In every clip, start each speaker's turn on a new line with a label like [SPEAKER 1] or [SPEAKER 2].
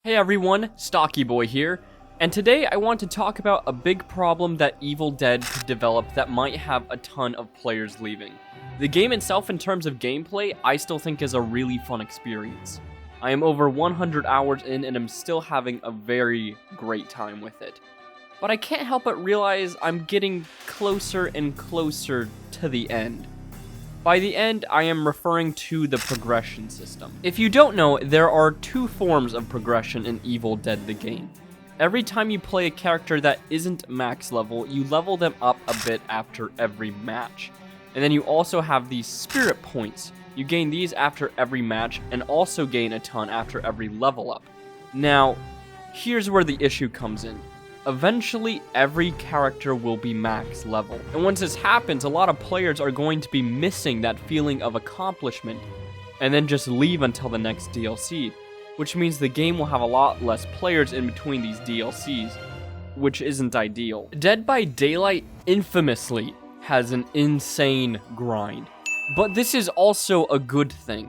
[SPEAKER 1] Hey everyone, Stalky Boy here, and today I want to talk about a big problem that Evil Dead could develop that might have a ton of players leaving. The game itself, in terms of gameplay, I still think is a really fun experience. I am over 100 hours in and am still having a very great time with it. But I can't help but realize I'm getting closer and closer to the end. By the end, I am referring to the progression system. If you don't know, there are two forms of progression in Evil Dead the game. Every time you play a character that isn't max level, you level them up a bit after every match. And then you also have these spirit points. You gain these after every match and also gain a ton after every level up. Now, here's where the issue comes in. Eventually, every character will be max level. And once this happens, a lot of players are going to be missing that feeling of accomplishment and then just leave until the next DLC, which means the game will have a lot less players in between these DLCs, which isn't ideal. Dead by Daylight infamously has an insane grind, but this is also a good thing.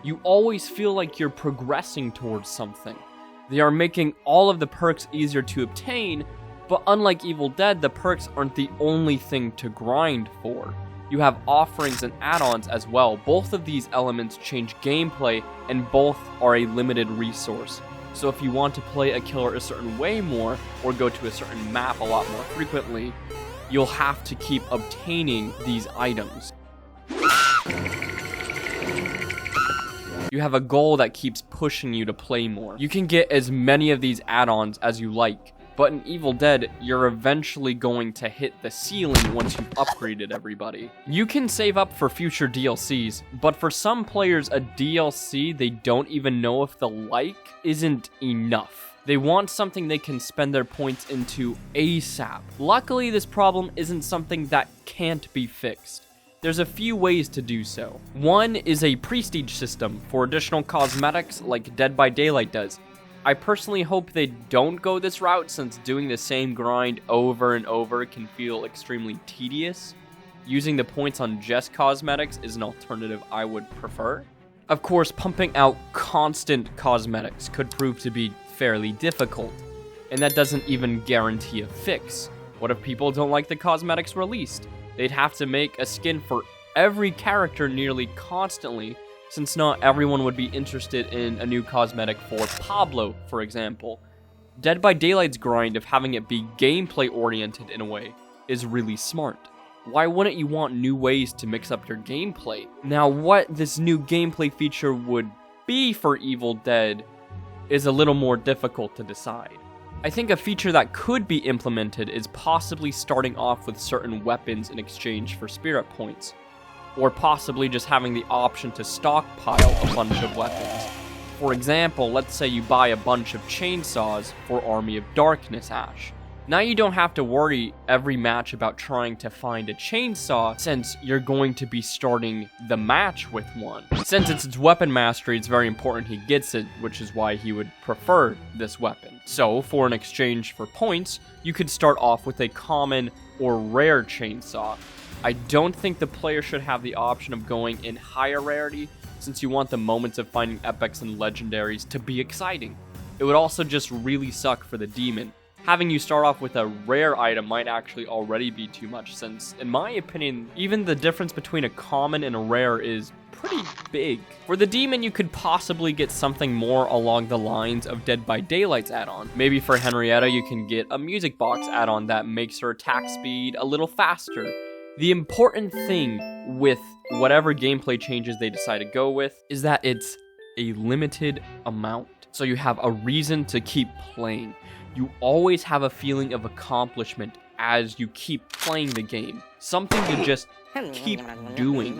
[SPEAKER 1] You always feel like you're progressing towards something. They are making all of the perks easier to obtain, but unlike Evil Dead, the perks aren't the only thing to grind for. You have offerings and add-ons as well. Both of these elements change gameplay, and both are a limited resource. So if you want to play a killer a certain way more, or go to a certain map a lot more frequently, you'll have to keep obtaining these items. You have a goal that keeps pushing you to play more. You can get as many of these add-ons as you like, but in Evil Dead, you're eventually going to hit the ceiling once you've upgraded everybody. You can save up for future DLCs, but for some players, a DLC they don't even know if they'll like isn't enough. They want something they can spend their points into ASAP. Luckily, this problem isn't something that can't be fixed. There's a few ways to do so. One is a prestige system for additional cosmetics like Dead by Daylight does. I personally hope they don't go this route, since doing the same grind over and over can feel extremely tedious. Using the points on just cosmetics is an alternative I would prefer. Of course, pumping out constant cosmetics could prove to be fairly difficult, and that doesn't even guarantee a fix. What if people don't like the cosmetics released? They'd have to make a skin for every character nearly constantly, since not everyone would be interested in a new cosmetic for Pablo, for example. Dead by Daylight's grind of having it be gameplay oriented in a way is really smart. Why wouldn't you want new ways to mix up your gameplay? Now, what this new gameplay feature would be for Evil Dead is a little more difficult to decide. I think a feature that could be implemented is possibly starting off with certain weapons in exchange for spirit points, or possibly just having the option to stockpile a bunch of weapons. For example, let's say you buy a bunch of chainsaws for Army of Darkness Ash. Now you don't have to worry every match about trying to find a chainsaw, since you're going to be starting the match with one. Since it's its weapon mastery, it's very important he gets it, which is why he would prefer this weapon. So, for an exchange for points, you could start off with a common or rare chainsaw. I don't think the player should have the option of going in higher rarity, since you want the moments of finding epics and legendaries to be exciting. It would also just really suck for the demon. Having you start off with a rare item might actually already be too much, since, in my opinion, even the difference between a common and a rare is pretty big. For the demon, you could possibly get something more along the lines of Dead by Daylight's add-on. Maybe for Henrietta, you can get a music box add-on that makes her attack speed a little faster. The important thing with whatever gameplay changes they decide to go with is that it's a limited amount, so you have a reason to keep playing. You always have a feeling of accomplishment as you keep playing the game. Something to just keep doing.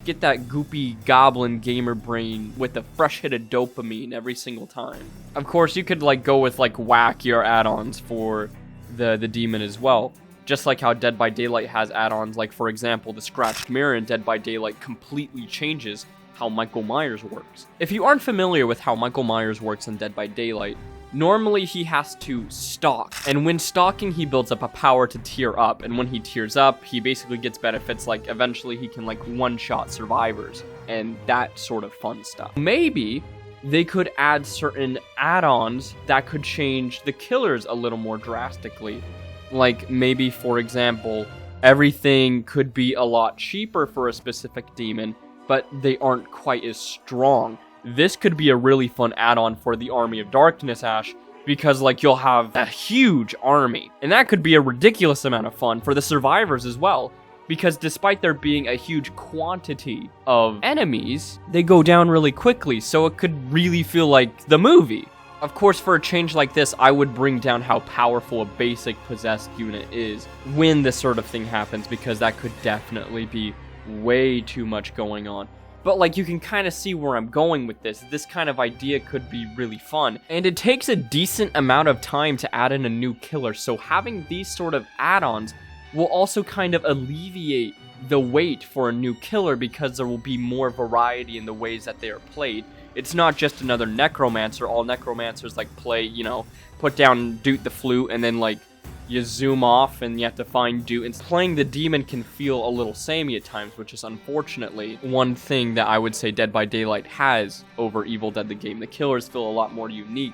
[SPEAKER 1] Get that goopy goblin gamer brain with a fresh hit of dopamine every single time. Of course, you could go with wackier add-ons for the demon as well. Just like how Dead by Daylight has add-ons, like for example, the Scratched Mirror in Dead by Daylight completely changes how Michael Myers works. If you aren't familiar with how Michael Myers works in Dead by Daylight, Normally he has to stalk, and when stalking he builds up a power to tier up, and when he tiers up he basically gets benefits like eventually he can like one-shot survivors and that sort of fun stuff. Maybe they could add certain add-ons that could change the killers a little more drastically. Like maybe, for example, everything could be a lot cheaper for a specific demon, but they aren't quite as strong. This could be a really fun add-on for the Army of Darkness, Ash, because like you'll have a huge army, and that could be a ridiculous amount of fun for the survivors as well, because despite there being a huge quantity of enemies, they go down really quickly, so it could really feel like the movie. Of course, for a change like this, I would bring down how powerful a basic possessed unit is when this sort of thing happens, because that could definitely be way too much going on. But like, you can kind of see where I'm going with this. This kind of idea could be really fun. And it takes a decent amount of time to add in a new killer, so having these sort of add-ons will also kind of alleviate the wait for a new killer, because there will be more variety in the ways that they are played. It's not just another necromancer. All necromancers like play, you know, put down Doot the flute and then like you zoom off and you have to find Doot. And playing the demon can feel a little samey at times, which is unfortunately one thing that I would say Dead by Daylight has over Evil Dead the game. The killers feel a lot more unique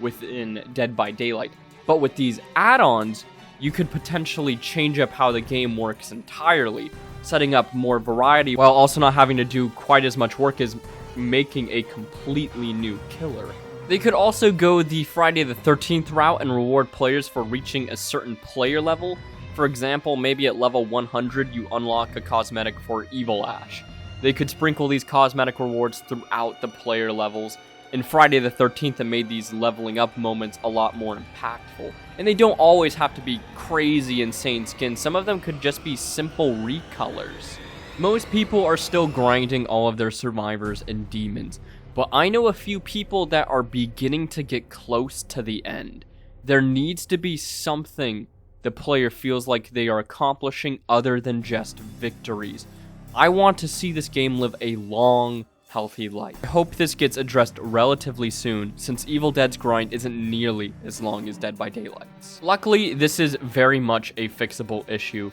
[SPEAKER 1] within Dead by Daylight. But with these add-ons, you could potentially change up how the game works entirely, setting up more variety while also not having to do quite as much work as making a completely new killer. They could also go the Friday the 13th route and reward players for reaching a certain player level. For example, maybe at level 100 you unlock a cosmetic for Evil Ash. They could sprinkle these cosmetic rewards throughout the player levels. In Friday the 13th, it made these leveling up moments a lot more impactful. And they don't always have to be crazy insane skins. Some of them could just be simple recolors. Most people are still grinding all of their survivors and demons, but I know a few people that are beginning to get close to the end. There needs to be something the player feels like they are accomplishing other than just victories. I want to see this game live a long, healthy life. I hope this gets addressed relatively soon, since Evil Dead's grind isn't nearly as long as Dead by Daylight's. Luckily, this is very much a fixable issue,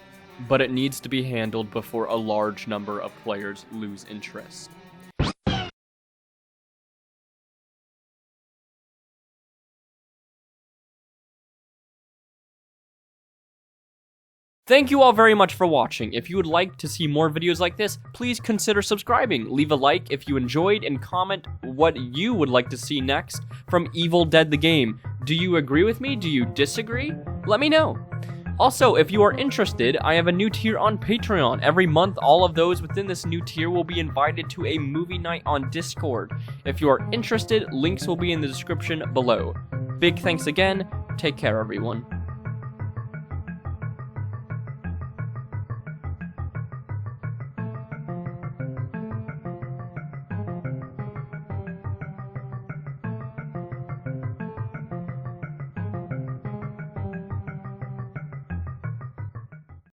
[SPEAKER 1] but it needs to be handled before a large number of players lose interest. Thank you all very much for watching. If you would like to see more videos like this, please consider subscribing. Leave a like if you enjoyed and comment what you would like to see next from Evil Dead the game. Do you agree with me? Do you disagree? Let me know. Also, if you are interested, I have a new tier on Patreon. Every month, all of those within this new tier will be invited to a movie night on Discord. If you are interested, links will be in the description below. Big thanks again. Take care, everyone.